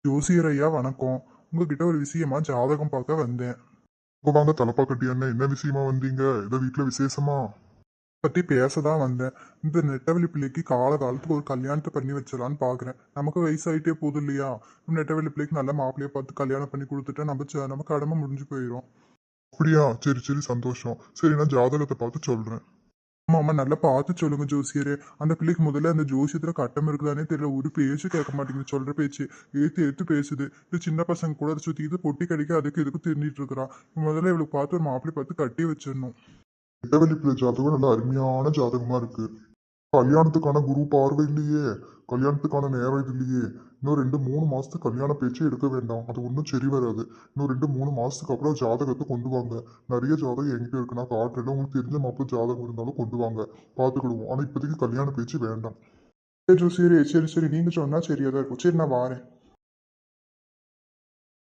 ஜோசியர் ஐயா வணக்கம். உங்ககிட்ட ஒரு விஷயமா ஜாதகம் பார்க்க வந்தேன். உங்க வாங்க தலப்பா கட்டி அண்ணன், என்ன விஷயமா வந்தீங்க? ஏதோ வீட்டுல விசேஷமா? பத்தி பேசதான் வந்தேன். இந்த நெட்டவெளி பிள்ளைக்கு காலத்துக்கு ஒரு கல்யாணத்தை பண்ணி வச்சலான்னு பாக்குறேன். நமக்கு வயசாயிட்டே போகுது இல்லையா? நெட்டவெளி பிள்ளைக்கு நல்ல மாப்பிள்ளைய பார்த்து கல்யாணம் பண்ணி கொடுத்துட்டா நம்ம கடமை முடிஞ்சு போயிடும். அப்படியா? சரி சரி, சந்தோஷம். சரி, நான் ஜாதகத்தை பார்த்து சொல்றேன். ஆமா ஆமா, நல்லா பார்த்து சொல்லுங்க ஜோசியரே. அந்த பிள்ளைக்கு முதல்ல அந்த ஜோசியத்துல கட்டம் இருக்குதானே தெரியல, ஒரு பேச்சு கேட்க மாட்டேங்குது. சொல்ற பேச்சு ஏத்து ஏத்து பேசுது. இது சின்ன பசங்க கூட அதை சுத்திக்கிட்டு பொட்டி கடிக்க அதுக்கு இதுக்கு திரும்பிட்டு இருக்கிறான். முதல்ல இவளுக்கு பார்த்து ஒரு மாப்பிள்ளை பார்த்து கட்டி வச்சிடணும். இட்டவெளி பிள்ளை ஜாதகம் நல்ல அருமையான ஜாதகமா இருக்கு. கல்யாணத்துக்கான குரு பார்வை இல்லையே, கல்யாணத்துக்கான நேரம் இது இல்லையே. இன்னும் 2-3 மாசத்துக்கு கல்யாண பேச்சே எடுக்க வேண்டாம், அது ஒன்றும் சரி வராது. இன்னும் 2-3 மாசத்துக்கு அப்புறம் ஜாதகத்தை கொண்டு வாங்க. நிறைய ஜாதகம் என்கிட்ட இருக்கு, நான் காட்டுறேன். உங்களுக்கு தெரிஞ்ச மாப்பிள்ளை ஜாதகம் இருந்தாலும் கொண்டு வாங்க, பார்த்துக்கிடுவோம். ஆனா இப்போதைக்கு கல்யாண பேச்சு வேண்டாம். சரி சரி சரி சரி, நீங்க சொன்னா சரியா தான் இருக்கும். சரி, நான் வாரேன்.